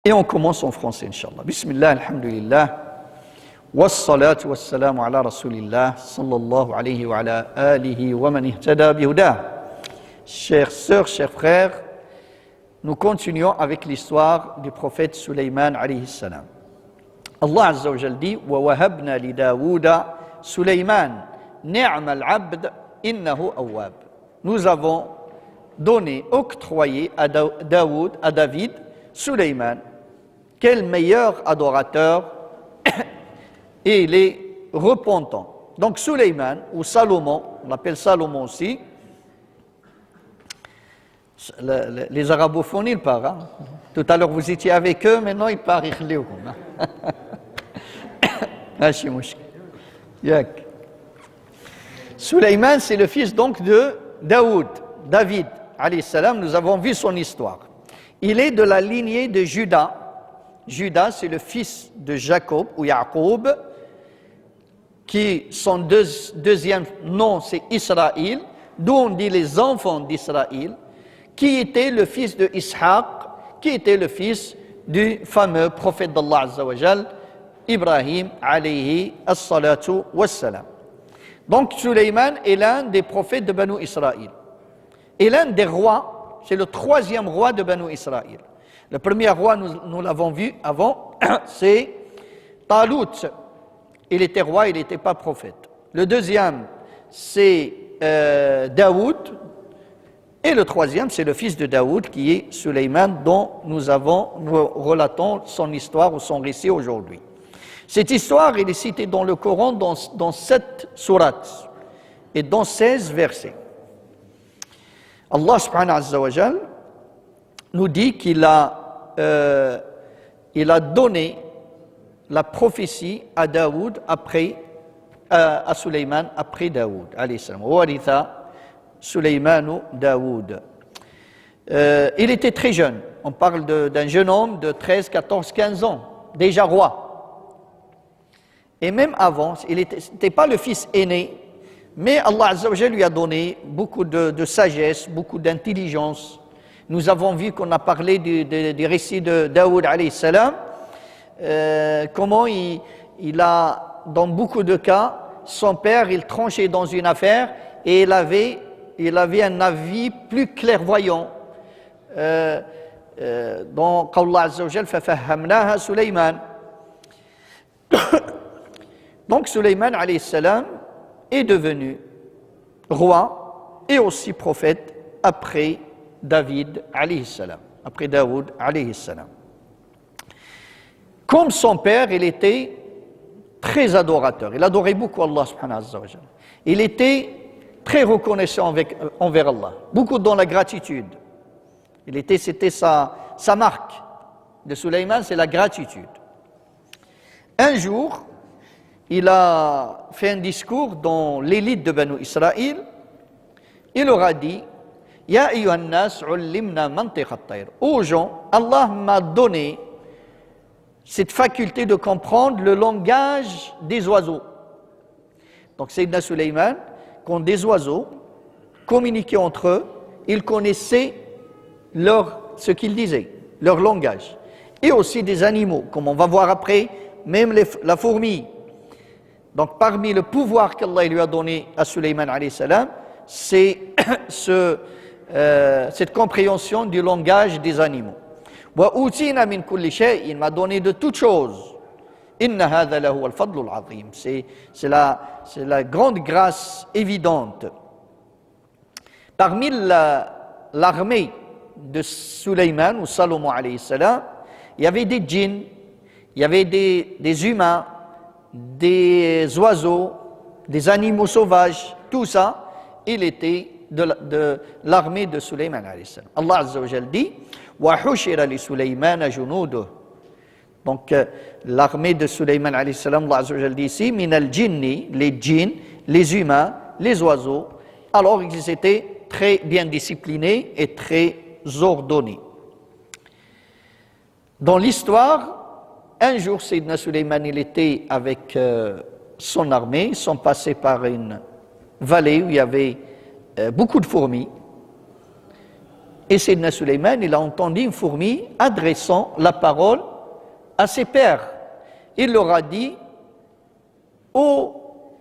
Et on commence en français, Inch'Allah. Bismillah, alhamdulillah. Wassalatu wassalamu ala rasulillah, sallallahu alayhi wa ala alihi wa man ihtada bihudah. Chères sœurs, chers frères, nous continuons avec l'histoire du prophète Sulayman alayhi salam. Allah Azza wa Jal dit wa wahabna li Daouda Sulayman ni'mal abd innahu awwab. Nous avons donné, octroyé à Daoud, à David, Sulayman. Quel meilleur adorateur et il est repentant. Donc Sulayman ou Salomon, on l'appelle Salomon aussi. Les arabophones, ils parlent. Hein? Tout à l'heure, vous étiez avec eux, maintenant ils parlent. Sulayman, c'est le fils donc de Daoud, David, alayhi salam. Nous avons vu son histoire. Il est de la lignée de Juda. Juda, c'est le fils de Jacob ou Yacoub, qui son deuxième nom c'est Israël, d'où on dit les enfants d'Israël, qui était le fils de Ishaq, qui était le fils du fameux prophète d'Allah Azza wa Jal, Ibrahim alayhi as-salatu wassalam. Donc Sulayman est l'un des prophètes de Banu Israël. Et l'un des rois, c'est le troisième roi de Banu Israël. Le premier roi, nous l'avons vu avant, c'est Talut. Il était roi, il n'était pas prophète. Le deuxième, c'est Daoud. Et le troisième, c'est le fils de Daoud, qui est Sulayman, dont nous relatons son histoire ou son récit aujourd'hui. Cette histoire, elle est citée dans le Coran dans 7 sourates et dans 16 versets. Allah subhanahu wa ta'ala nous dit qu'il a donné la prophétie à Daoud à Sulayman après Daoud, alayhi salam. Waritha Sulaymanu Daoud. Il était très jeune. On parle d'un jeune homme de 13, 14, 15 ans, déjà roi. Et même avant, il n'était pas le fils aîné, mais Allah Azza wa Jalla lui a donné beaucoup de sagesse, beaucoup d'intelligence. Nous avons vu qu'on a parlé du récit de Daoud alayhi salam, comment il a, dans beaucoup de cas, son père, il tranchait dans une affaire et il avait un avis plus clairvoyant. Dans Allah Azza wa Jalla, fafahamnaha Sulayman. Donc Sulayman alayhi salam est devenu roi et aussi prophète après David alayhi salam, après Daoud alayhi salam. Comme son père, il était très adorateur. Il adorait beaucoup Allah subhanahu wa ta'ala. Il était très reconnaissant envers Allah, beaucoup dans la gratitude. C'était sa marque de Sulayman, c'est la gratitude. Un jour, il a fait un discours dans l'élite de Banu Israël. Il leur a dit Ya ayyuhan nas ullimna mantiq at-tayr. Aux gens, Allah m'a donné cette faculté de comprendre le langage des oiseaux. Donc Sayyidina Sulayman, quand des oiseaux communiquaient entre eux, ils connaissaient ce qu'ils disaient, leur langage. Et aussi des animaux, comme on va voir après, même la fourmi. Donc parmi le pouvoir qu'Allah lui a donné à Sulayman alayhi salam, c'est cette compréhension du langage des animaux. Wa utina min kulli shay, il m'a donné de toutes choses. Inna hadha lahu al-fadlu al-azim. C'est la grande grâce évidente. Parmi l'armée de Sulayman ou Salomon alayhi salam, il y avait des djinns, il y avait des humains, des oiseaux, des animaux sauvages, tout ça, il était de l'armée de Sulayman alayhi salam. Allah Azza wa Jalla dit wa hushira li Sulayman junuduh. Donc l'armée de Sulayman alayhi salam, Allah Azza wa Jalla dit ici min al-jinni, les djinns, les humains, les oiseaux. Alors ils étaient très bien disciplinés et très ordonnés. Dans l'histoire, un jour, Sayyidina Sulayman, il était avec son armée, ils sont passés par une vallée où il y avait beaucoup de fourmis. Et Sayyidina Sulayman, il a entendu une fourmi adressant la parole à ses pairs. Il leur a dit, ô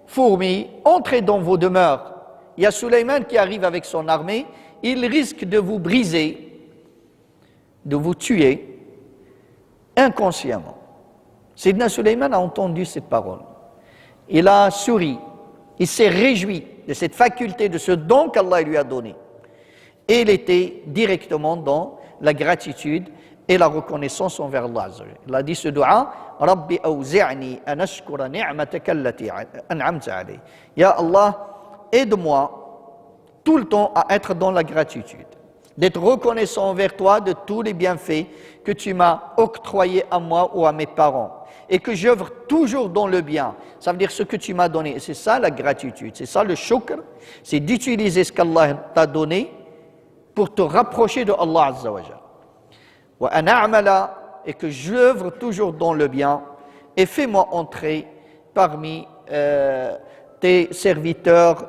fourmis, entrez dans vos demeures. Il y a Sulayman qui arrive avec son armée, il risque de vous briser, de vous tuer inconsciemment. Sayyidina Sulayman a entendu cette parole. Il a souri, il s'est réjoui de cette faculté, de ce don qu'Allah lui a donné. Et il était directement dans la gratitude et la reconnaissance envers Allah. Il a dit ce dua, Rabbi awzi'ni an ashkura ni'mataka allati an'amta alayya. Ya Allah, aide-moi tout le temps à être dans la gratitude, d'être reconnaissant envers toi de tous les bienfaits que tu m'as octroyés à moi ou à mes parents, et que j'œuvre toujours dans le bien. Ça veut dire ce que tu m'as donné. Et c'est ça la gratitude, c'est ça le shukr, c'est d'utiliser ce qu'Allah t'a donné pour te rapprocher de Allah Azza wa Jalla. Wa ana a'mala, et que j'œuvre toujours dans le bien, et fais-moi entrer parmi tes serviteurs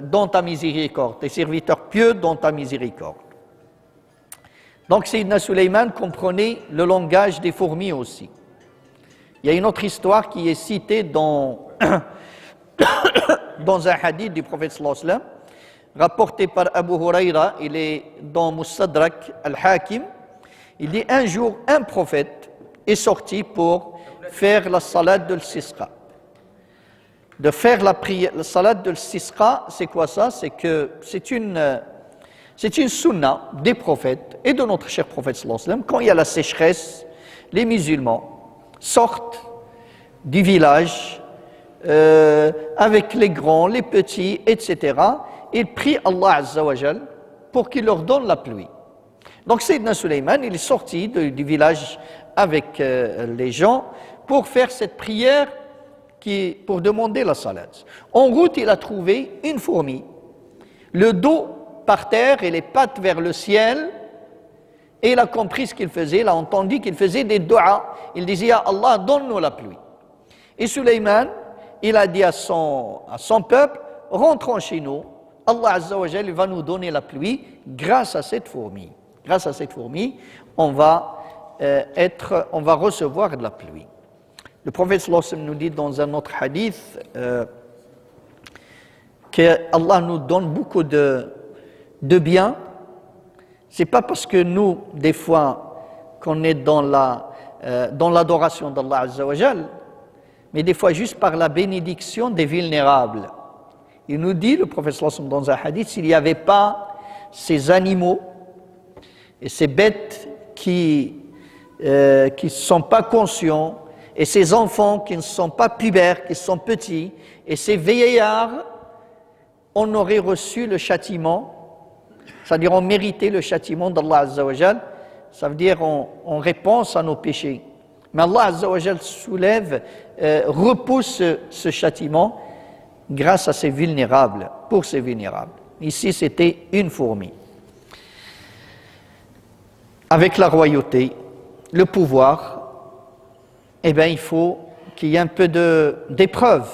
dans ta miséricorde, tes serviteurs pieux dans ta miséricorde. Donc Sayyidina Sulayman comprenait le langage des fourmis aussi. Il y a une autre histoire qui est citée dans un hadith du prophète sallallahu alayhi wa sallam, rapporté par Abu Huraira, il est dans Mustadrak al-Hakim. Il dit un jour, un prophète est sorti pour faire la salade de l'istisqa. De faire la prière, la salade de l'istisqa, c'est quoi ça? C'est une sunna des prophètes et de notre cher prophète sallallahu alayhi wa sallam. Quand il y a la sécheresse, les musulmans sortent du village avec les grands, les petits, etc. Ils prient Allah Azza wa Jal pour qu'il leur donne la pluie. Donc Sayyidina Sulayman, il est sorti du village avec les gens pour faire cette prière pour demander la salade. En route, il a trouvé une fourmi, le dos par terre et les pattes vers le ciel, et il a compris ce qu'il faisait, il a entendu qu'il faisait des du'a. Il disait, ya Allah, donne-nous la pluie. Et Sulayman, il a dit à son peuple, rentrons chez nous, Allah Azza wa Jalla va nous donner la pluie grâce à cette fourmi. Grâce à cette fourmi, on va recevoir de la pluie. Le prophète sallallahu alayhi wa sallam nous dit dans un autre hadith que Allah nous donne beaucoup de biens. C'est pas parce que nous, des fois, qu'on est dans l'adoration d'Allah Azza wa Jal, mais des fois juste par la bénédiction des vulnérables. Il nous dit, le prophète sallallahu alayhi wa sallam dans un hadith, s'il n'y avait pas ces animaux et ces bêtes qui ne sont pas conscients, et ces enfants qui ne sont pas pubères, qui sont petits, et ces vieillards, on aurait reçu le châtiment, c'est-à-dire on méritait le châtiment d'Allah Azza wa Jal, ça veut dire en réponse à nos péchés. Mais Allah Azza wa Jal repousse ce châtiment grâce à ces vulnérables, pour ces vulnérables. Ici, c'était une fourmi. Avec la royauté, le pouvoir, eh bien, il faut qu'il y ait un peu d'épreuve.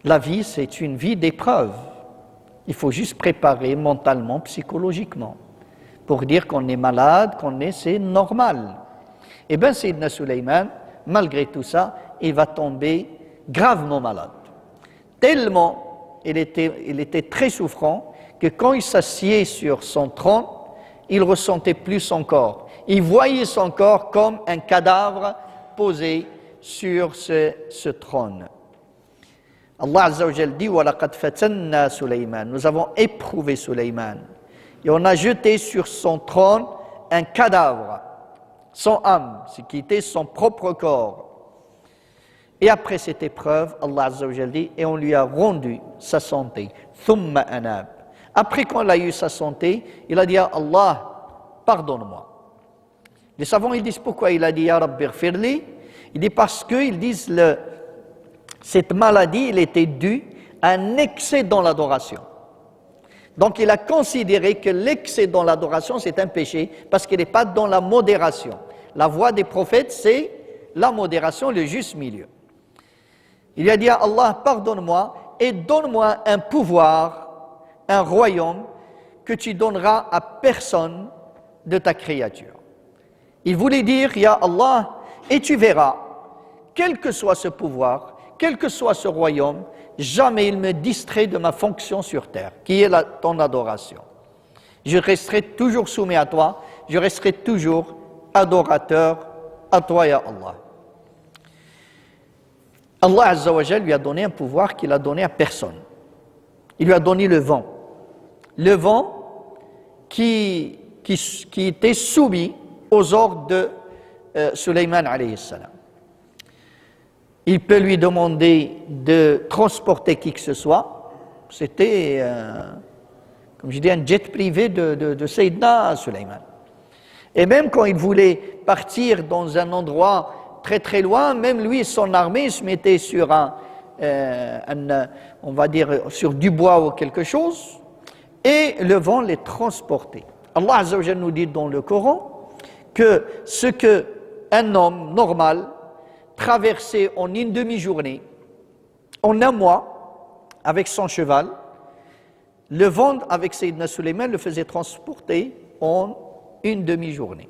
La vie, c'est une vie d'épreuve. Il faut juste préparer mentalement, psychologiquement, pour dire qu'on est malade, c'est normal. Eh bien, Sayyidina Sulayman, malgré tout ça, il va tomber gravement malade. Tellement il était très souffrant que quand il s'assied sur son trône, il ressentait plus son corps. Il voyait son corps comme un cadavre posé sur ce trône. Allah Azza wa Jal dit وَلَقَدْ فَتَنَّا Sulayman. Nous avons éprouvé Sulayman. Et on a jeté sur son trône un cadavre, son âme, ce qui était son propre corps. Et après cette épreuve, Allah Azza wa Jal dit, et on lui a rendu sa santé. ثُمَّ أَنَابَ. Après qu'on a eu sa santé, il a dit à Allah, pardonne-moi. Les savants, ils disent pourquoi il a dit Ya Rabbi ighfirli. Il dit parce qu'ils disent cette maladie, elle était due à un excès dans l'adoration. Donc il a considéré que l'excès dans l'adoration, c'est un péché parce qu'il n'est pas dans la modération. La voie des prophètes, c'est la modération, le juste milieu. Il a dit à Allah, pardonne-moi et donne-moi un pouvoir, un royaume que tu donneras à personne de ta créature. Il voulait dire, Ya Allah, et tu verras, quel que soit ce pouvoir, quel que soit ce royaume, jamais il me distrait de ma fonction sur terre, qui est ton adoration. Je resterai toujours soumis à toi, je resterai toujours adorateur à toi, Ya Allah. Allah Azza wa Jal lui a donné un pouvoir qu'il a donné à personne. Il lui a donné le vent. Le vent qui était soumis aux ordres de Sulayman alayhi salam. Il peut lui demander de transporter qui que ce soit. C'était, comme je dis, un jet privé de Sayyidina Sulayman. Et même quand il voulait partir dans un endroit très très loin, même lui et son armée se mettaient sur on va dire, sur du bois ou quelque chose, et le vent les transportait. Allah Azza wa Jalla nous dit dans le Coran que ce qu'un homme normal traversait en une demi-journée, en un mois, avec son cheval, le vent avec Sayyidina Sulayman le faisait transporter en une demi-journée.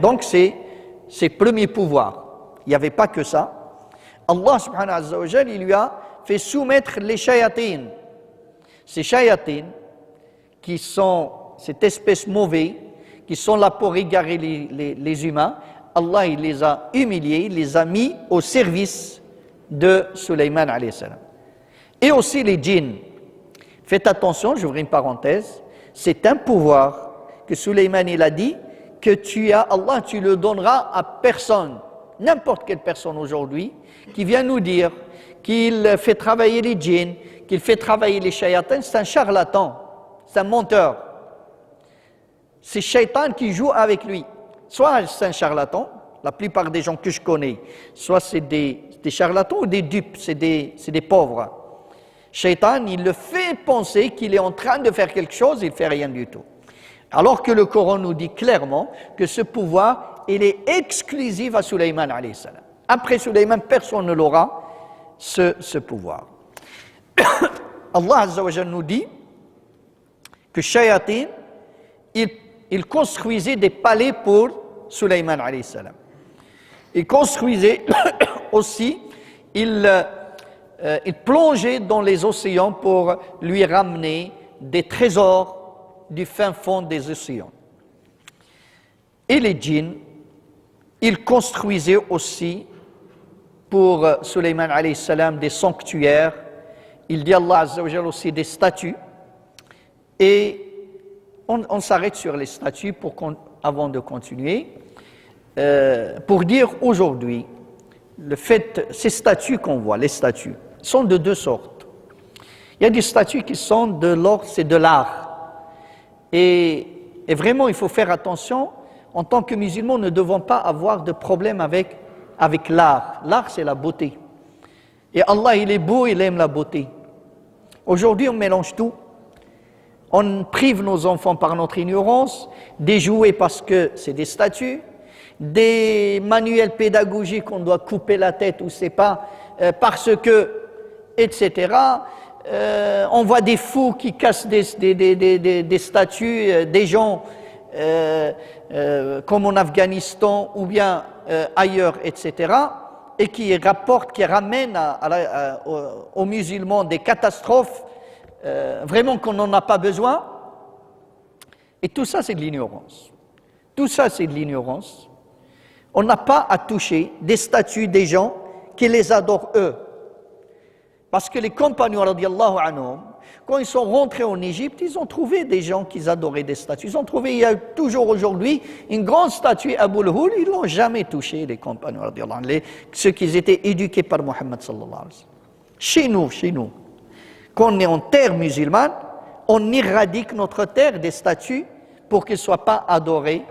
Donc c'est ses premiers pouvoirs. Il n'y avait pas que ça. Allah subhanahu wa ta'ala, il lui a fait soumettre les shayatines. Ces shayatines, qui sont cette espèce mauvaise, qui sont là pour égarer les humains, Allah il les a humiliés, il les a mis au service de Sulayman alayhi salam. Et aussi les djinns. Faites attention, j'ouvre une parenthèse, c'est un pouvoir que Sulayman il a dit que Allah tu le donneras à personne, n'importe quelle personne aujourd'hui qui vient nous dire qu'il fait travailler les djinns, qu'il fait travailler les shayatins, c'est un charlatan, c'est un menteur. C'est Shaitan qui joue avec lui. Soit c'est un charlatan, la plupart des gens que je connais, soit c'est des charlatans ou des dupes, c'est des pauvres. Shaitan, il le fait penser qu'il est en train de faire quelque chose, il ne fait rien du tout. Alors que le Coran nous dit clairement que ce pouvoir, il est exclusif à Sulayman alayhi salam. Après Sulayman, personne ne l'aura, ce pouvoir. Allah Azza wa Jalla nous dit que Shayatin, il construisait des palais pour Sulayman alayhi salam. Il construisait aussi, il plongeait dans les océans pour lui ramener des trésors du fin fond des océans. Et les djinns, ils construisaient aussi pour Sulayman alayhi salam des sanctuaires. Il dit Allah Azza wa Jalla aussi des statues. Et on s'arrête sur les statues avant de continuer. Pour dire aujourd'hui, ces statues qu'on voit, les statues, sont de deux sortes. Il y a des statues qui sont de l'or, c'est de l'art. Et vraiment, il faut faire attention. En tant que musulmans, nous ne devons pas avoir de problème avec l'art. L'art, c'est la beauté. Et Allah, il est beau, il aime la beauté. Aujourd'hui, on mélange tout. On prive nos enfants par notre ignorance, des jouets parce que c'est des statues, des manuels pédagogiques, on doit couper la tête ou c'est pas, parce que, etc. On voit des fous qui cassent des statues, des gens comme en Afghanistan ou bien ailleurs, etc. Et qui ramènent aux musulmans des catastrophes vraiment qu'on n'en a pas besoin. Et tout ça, c'est de l'ignorance. Tout ça, c'est de l'ignorance. On n'a pas à toucher des statues des gens qui les adorent eux. Parce que les compagnons, radiyallahu anhum, quand ils sont rentrés en Égypte, ils ont trouvé des gens qui adoraient des statues. Ils ont trouvé, il y a toujours aujourd'hui, une grande statue à Boul-Houl, ils ne l'ont jamais touché, les compagnons, radiyallahu anhum, ceux qui étaient éduqués par Mohammed sallallahu alayhi wa sallam. Chez nous, quand on est en terre musulmane, on éradique notre terre des statues pour qu'elles ne soient pas adorées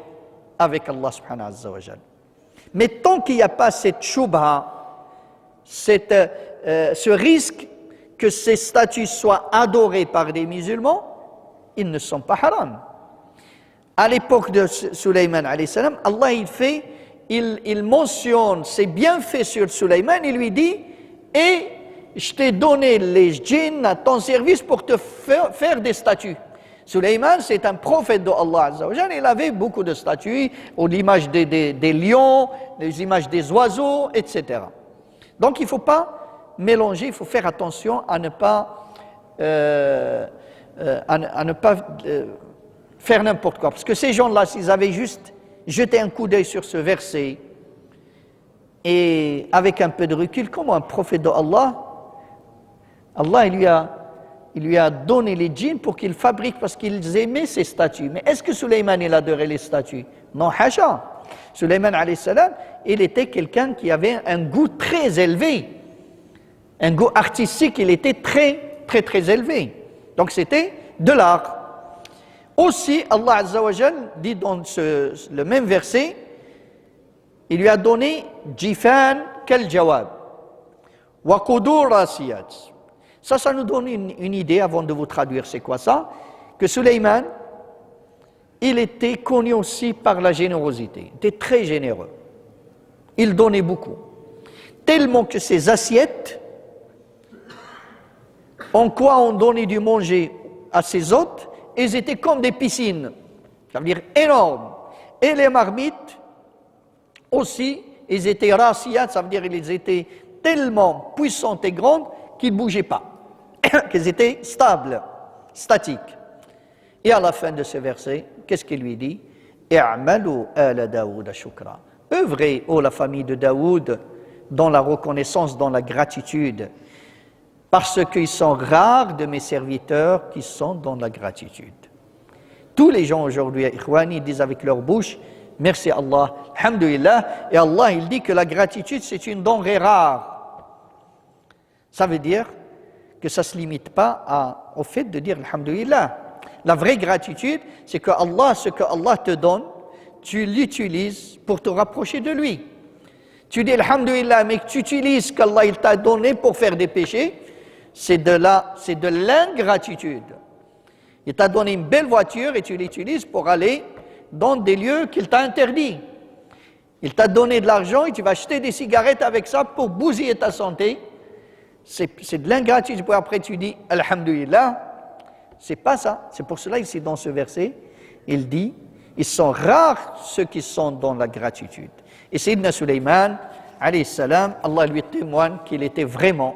avec Allah subhanahu wa ta'ala. Mais tant qu'il n'y a pas cette shubha, ce risque que ces statues soient adorées par des musulmans, ils ne sont pas haram. À l'époque de Sulayman alayhi salam, Allah il mentionne ses bienfaits sur Sulayman, il lui dit et je t'ai donné les djinns à ton service pour te faire des statues. Sulayman, c'est un prophète de Allah Azza wa Jalla. Il avait beaucoup de statues, l'image des lions, les images des oiseaux, etc. Donc il ne faut pas mélanger, il faut faire attention à ne pas, faire n'importe quoi. Parce que ces gens-là, s'ils avaient juste jeté un coup d'œil sur ce verset, et avec un peu de recul, comment un prophète de Allah, il lui a donné les djinns pour qu'ils fabriquent, parce qu'ils aimaient ces statues. Mais est-ce que Sulayman, il adorait les statues? Non, hasha. Sulayman, alayhi salam, il était quelqu'un qui avait un goût très élevé. Un goût artistique, il était très, très, très élevé. Donc c'était de l'art. Aussi, Allah Azza wa Jal dit dans le même verset, il lui a donné Jifan kal jawab wa qudur rasiyat. Ça nous donne une idée, avant de vous traduire c'est quoi ça, que Sulayman, il était connu aussi par la générosité. Il était très généreux. Il donnait beaucoup. Tellement que ses assiettes, en quoi on donnait du manger à ses hôtes, elles étaient comme des piscines. Ça veut dire énormes. Et les marmites, aussi, ils étaient rasiyat, ça veut dire qu'ils étaient tellement puissantes et grandes qu'ils ne bougeaient pas, qu'ils étaient stables, statiques. Et à la fin de ce verset, qu'est-ce qu'il lui dit? I'malu ala Daoud shukra. Œuvrez, ô la famille de Daoud, dans la reconnaissance, dans la gratitude, parce qu'ils sont rares de mes serviteurs qui sont dans la gratitude. Tous les gens aujourd'hui, Ikhwani, disent avec leur bouche, merci Allah, alhamdulillah, et Allah, il dit que la gratitude, c'est une denrée rare. Ça veut dire que ça ne se limite pas au fait de dire alhamdulillah. La vraie gratitude, c'est que Allah, ce que Allah te donne, tu l'utilises pour te rapprocher de lui. Tu dis alhamdulillah, mais que tu utilises ce qu'Allah il t'a donné pour faire des péchés, c'est de l'ingratitude. Il t'a donné une belle voiture et tu l'utilises pour aller dans des lieux qu'il t'a interdits. Il t'a donné de l'argent et tu vas acheter des cigarettes avec ça pour bousiller ta santé. C'est de l'ingratitude. Puis après tu dis alhamdulillah. C'est pas ça. C'est pour cela ici dans ce verset, il dit, ils sont rares ceux qui sont dans la gratitude. Et Sayyidina Sulayman, alayhi salam, Allah lui témoigne qu'il était vraiment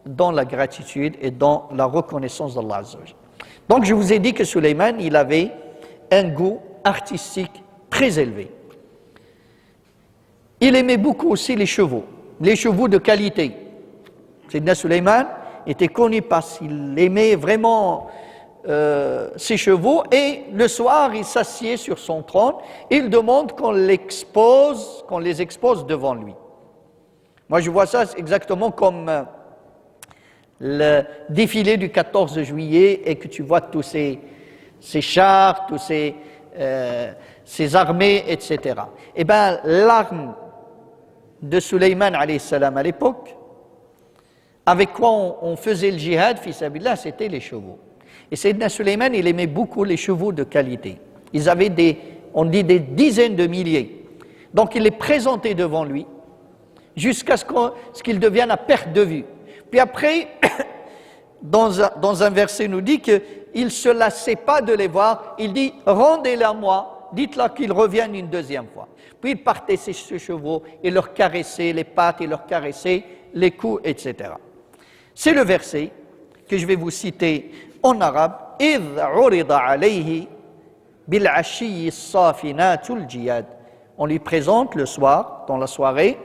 dans la gratitude et dans la reconnaissance d'Allah Azza wa Jalla. Donc je vous ai dit que Sulayman, il avait un goût artistique très élevé. Il aimait beaucoup aussi les chevaux de qualité. Sayyidina Sulayman était connu parce qu'il aimait vraiment ses chevaux, et le soir il s'assied sur son trône et il demande qu'on les expose devant lui. Moi je vois ça exactement comme le défilé du 14 juillet et que tu vois tous ces chars, tous ces armées, etc. Eh bien l'arme de Sulayman alayhi salam à l'époque, avec quoi on faisait le djihad, fi sabilillah, c'était les chevaux. Et Sayyidina Sulayman, il aimait beaucoup les chevaux de qualité. Ils avaient des dizaines de milliers. Donc il les présentait devant lui, jusqu'à ce qu'ils deviennent à perte de vue. Puis après, dans un verset, nous dit qu'il ne se lassait pas de les voir. Il dit, rendez-les à moi, dites-leur qu'ils reviennent une deuxième fois. Puis il partait ces chevaux et leur caressait les pattes, et leur caressait les coups, etc. C'est le verset que je vais vous citer en arabe. إِذْ عُرِضَ عَلَيْهِ بِالْعَشِيِّ الصَّافِنَاتُ الْجِيَادِ. On lui présente le soir, dans la soirée,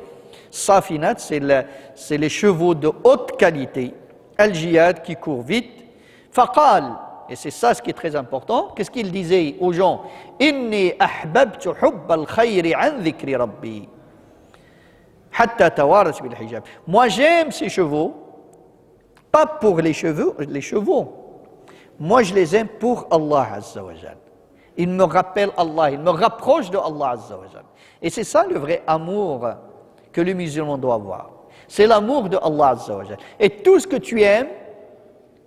safinat, c'est les chevaux de haute qualité, al-jiyad qui courent vite. Faqal, et c'est ça ce qui est très important, qu'est-ce qu'il disait aux gens? Inni ahbabtu hubba al-khayri an dhikri rabbi hatta tawaras bil hijab. Moi j'aime ces chevaux, pas pour les chevaux. Moi je les aime pour Allah Azza wa Jal. Ils me rappellent Allah, ils me rapprochent de Allah Azza wa Jal. Et c'est ça le vrai amour que le musulman doit avoir. C'est l'amour de Allah Azza wa Jal. Et tout ce que tu aimes,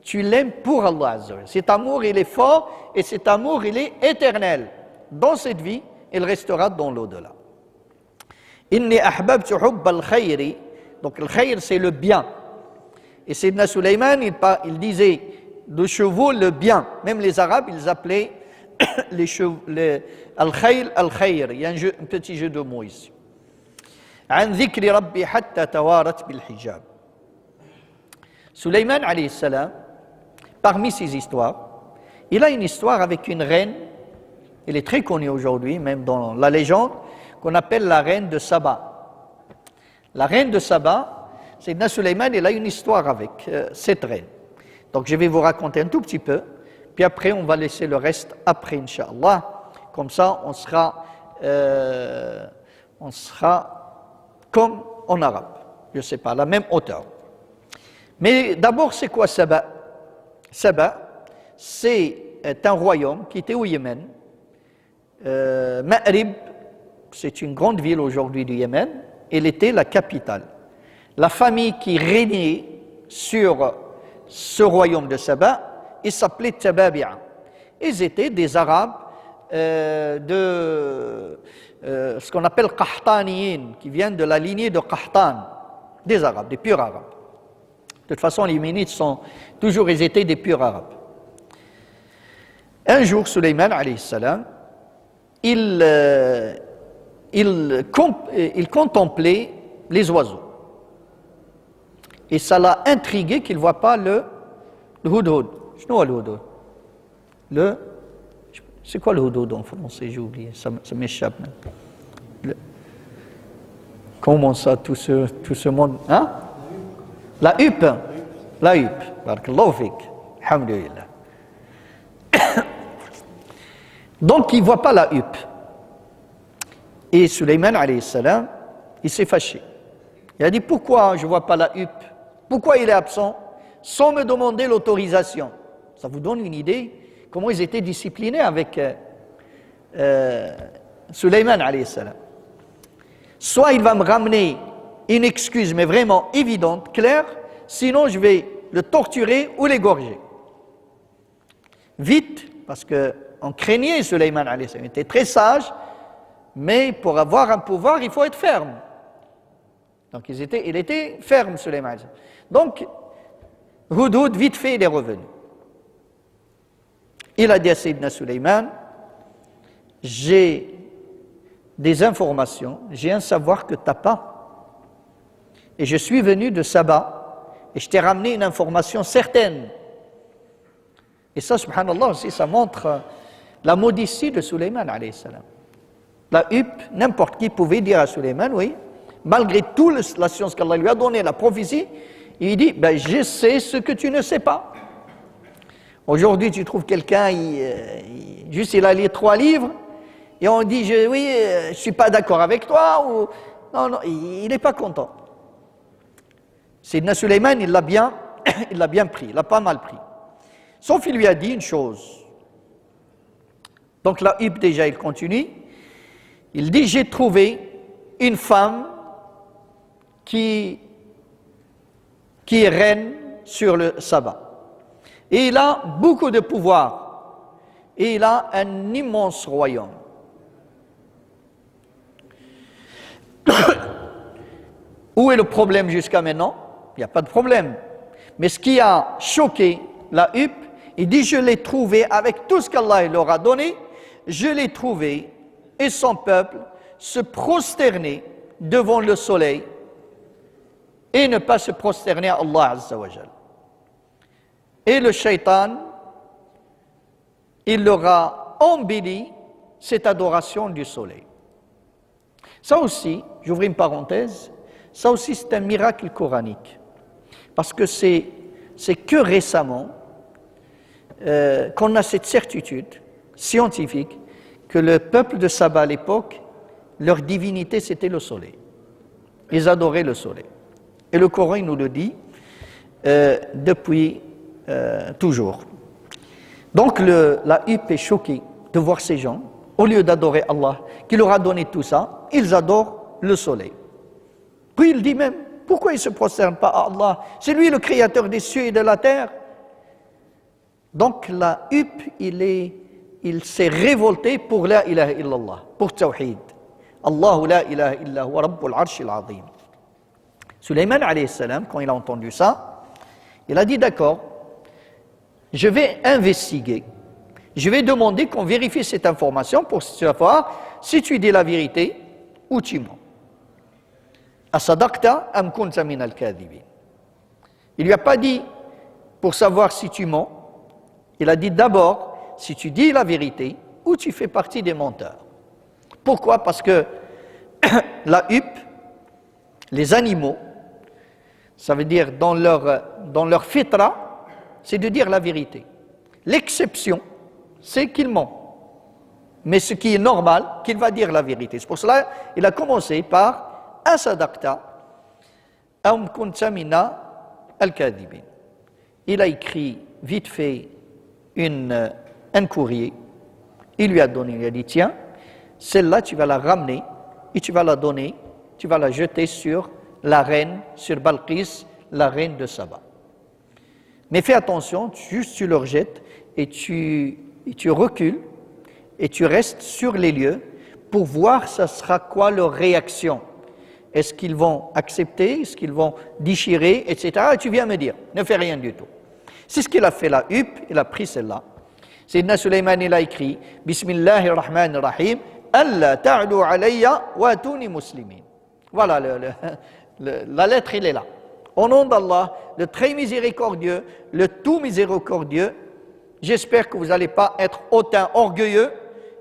tu l'aimes pour Allah Azza wa Jal. Cet amour, il est fort et cet amour, il est éternel. Dans cette vie, il restera dans l'au-delà. Inni ahbabtu hubba al-khayri. Donc le khayr, c'est le bien. Et Sayyidina Suleyman, il disait de chevaux le bien. Même les Arabes, ils appelaient les chevaux, al-khayl, al-khayr. Il y a un petit jeu de mots ici. عن ذكر ربي حتى توارت بالحجاب. Suleyman alayhi salam, parmi ses histoires, il a une histoire avec une reine, elle est très connue aujourd'hui, même dans la légende, qu'on appelle la reine de Saba. La reine de Saba, Sayyidina Suleyman, il a une histoire avec cette reine. Donc je vais vous raconter un tout petit peu, puis après on va laisser le reste après, Inch'Allah. Comme ça, on sera comme en arabe, je ne sais pas, à la même hauteur. Mais d'abord, c'est quoi Saba? Saba, c'est un royaume qui était au Yémen. Ma'rib, c'est une grande ville aujourd'hui du Yémen, elle était la capitale. La famille qui régnait sur ce royaume de Saba, il s'appelait Tababi'a. Ils étaient des Arabes ce qu'on appelle Qahtaniyin, qui viennent de la lignée de Qahtan, des Arabes, des purs Arabes. De toute façon, les Yéménites ils étaient des purs Arabes. Un jour, Suleyman alayhi salam, il contemplait les oiseaux. Et ça l'a intrigué qu'il ne voit pas le hudhud. C'est quoi le hudhud en français? J'ai oublié, ça m'échappe même. Comment ça, tout ce monde? Hein? La huppe. La huppe. Barakallahu fik. Alhamdulillah. Donc, il ne voit pas la huppe. Et Suleyman, alayhi salam, il s'est fâché. Il a dit, pourquoi je ne vois pas la huppe? Pourquoi il est absent? Sans me demander l'autorisation. Ça vous donne une idée comment ils étaient disciplinés avec Suleyman, alayhi salam. Soit il va me ramener une excuse, mais vraiment évidente, claire, sinon je vais le torturer ou l'égorger. Vite, parce qu'on craignait Suleyman, alayhi salam. Il était très sage, mais pour avoir un pouvoir, il faut être ferme. Donc il était ferme, Suleyman. Donc, Hudhud, vite fait, il est revenu. Il a dit à Sayyidina Suleyman, j'ai des informations, j'ai un savoir que tu n'as pas. Et je suis venu de Saba, et je t'ai ramené une information certaine. Et ça, subhanallah aussi, ça montre la modestie de Suleyman, alayhi salam. La huppe, n'importe qui pouvait dire à Suleyman, oui, malgré toute la science qu'Allah lui a donnée, la prophétie, il dit, ben, je sais ce que tu ne sais pas. Aujourd'hui, tu trouves quelqu'un, il a lu 3 livres, et on dit, je ne suis pas d'accord avec toi, ou non, il n'est pas content. Sayyidina Suleyman, il l'a bien pris, il l'a pas mal pris. Sauf qu'il lui a dit une chose. Donc la huppe, déjà, il continue. Il dit, j'ai trouvé une femme qui est reine sur le Saba. Et il a beaucoup de pouvoir. Et il a un immense royaume. Où est le problème jusqu'à maintenant? Il n'y a pas de problème. Mais ce qui a choqué la huppe, il dit, je l'ai trouvé avec tout ce qu'Allah leur a donné, je l'ai trouvé et son peuple se prosterner devant le soleil et ne pas se prosterner à Allah Azza wa Jal. Et le shaitan, il leur a embelli cette adoration du soleil. Ça aussi, j'ouvre une parenthèse, ça aussi c'est un miracle coranique. Parce que c'est que récemment qu'on a cette certitude scientifique que le peuple de Saba à l'époque, leur divinité c'était le soleil. Ils adoraient le soleil. Et le Coran nous le dit depuis toujours. Donc la huppe est choquée de voir ces gens, au lieu d'adorer Allah, qui leur a donné tout ça, ils adorent le soleil. Puis il dit même, pourquoi ils ne se prosternent pas à Allah? C'est lui le créateur des cieux et de la terre. Donc la huppe, il s'est révolté pour la ilaha illallah, pour tawhid. Allahu la ilaha illa huwa rabbul arshil azim. Suleyman alayhi salam, quand il a entendu ça, Il a dit d'accord, je vais investiguer, je vais demander qu'on vérifie cette information pour savoir si tu dis la vérité ou tu mens. Asadaqta am kunta min al-kadhibin. Il lui a pas dit pour savoir si tu mens, il a dit d'abord si tu dis la vérité ou tu fais partie des menteurs. Pourquoi? Parce que la huppe, les animaux, ça veut dire dans leur fitra, c'est de dire la vérité. L'exception, c'est qu'il ment. Mais ce qui est normal, qu'il va dire la vérité. C'est pour cela qu'il a commencé par Asadaqta am kunta mina al-kadhibin. Il a écrit vite fait un courrier. Il lui a donné, il a dit tiens, celle-là tu vas la ramener et tu vas la donner, tu vas la jeter sur la reine, sur Balqis, la reine de Saba. Mais fais attention, juste tu le rejettes et tu recules et tu restes sur les lieux pour voir ça sera quoi leur réaction. Est-ce qu'ils vont accepter, est-ce qu'ils vont déchirer, etc. Et tu viens me dire, ne fais rien du tout. C'est ce qu'il a fait la huppe, il a pris celle-là. Sayyidina Sulayman, il a écrit, Bismillahirrahmanirrahim, Allah ta'lu alayya wa atuni muslimin. Voilà, la lettre, il est là. Au nom d'Allah, le très miséricordieux, le tout miséricordieux, j'espère que vous n'allez pas être hautain, orgueilleux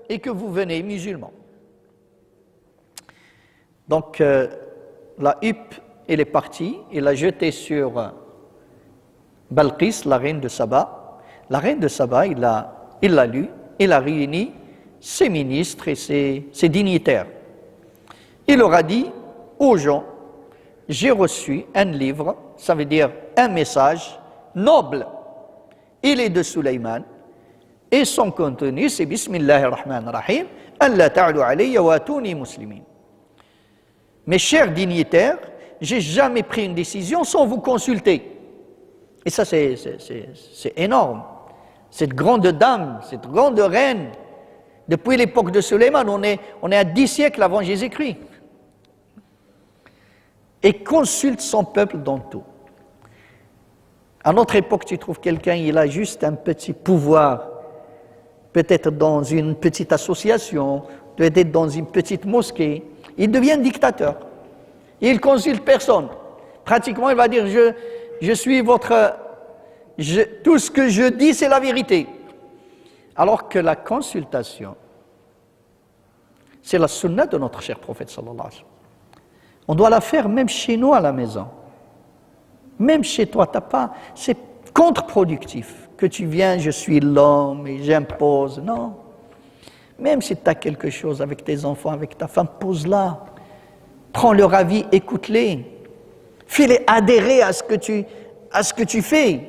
et que vous venez musulmans. Donc, la huppe, elle est partie, il l'a jetée sur Balqis, la reine de Saba. La reine de Saba, il l'a lu, il a réuni ses ministres et ses dignitaires. Il leur a dit aux gens, j'ai reçu un livre, ça veut dire un message noble. Il est de Sulayman et son contenu c'est Bismillahirrahmanirrahim, Allah ta'alu alayya wa atuni muslimin. Mes chers dignitaires, j'ai jamais pris une décision sans vous consulter. Et ça c'est énorme. Cette grande dame, cette grande reine, depuis l'époque de Sulayman, on est à 10 siècles avant Jésus-Christ. Et consulte son peuple dans tout. À notre époque, tu trouves quelqu'un, il a juste un petit pouvoir, peut-être dans une petite association, peut-être dans une petite mosquée, il devient dictateur. Il ne consulte personne. Pratiquement, il va dire, je suis tout ce que je dis, c'est la vérité. Alors que la consultation, c'est la sunna de notre cher prophète sallallahu alayhi wa sallam. On doit la faire même chez nous à la maison. Même chez toi, c'est contre-productif que tu viens, je suis l'homme et j'impose. Non. Même si tu as quelque chose avec tes enfants, avec ta femme, pose-la. Prends leur avis, écoute-les. Fais-les adhérer à ce que tu fais.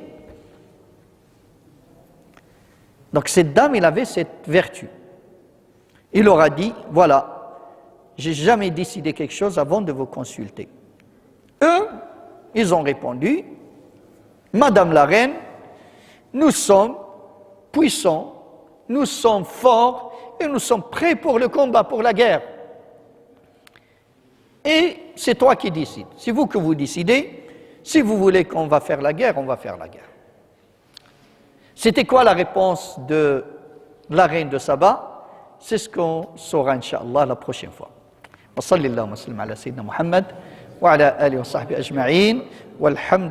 Donc cette dame, il avait cette vertu. Il leur a dit, voilà, j'ai jamais décidé quelque chose avant de vous consulter. Eux, ils ont répondu, Madame la Reine, nous sommes puissants, nous sommes forts et nous sommes prêts pour le combat, pour la guerre. Et c'est toi qui décides. C'est vous que vous décidez. Si vous voulez qu'on va faire la guerre, on va faire la guerre. C'était quoi la réponse de la reine de Saba? C'est ce qu'on saura, Inch'Allah, la prochaine fois. Wa sallallahu wa sallam ala sayyidina Muhammad wa ala alihi wa sahbihi ajma'in. Walhamdulillah.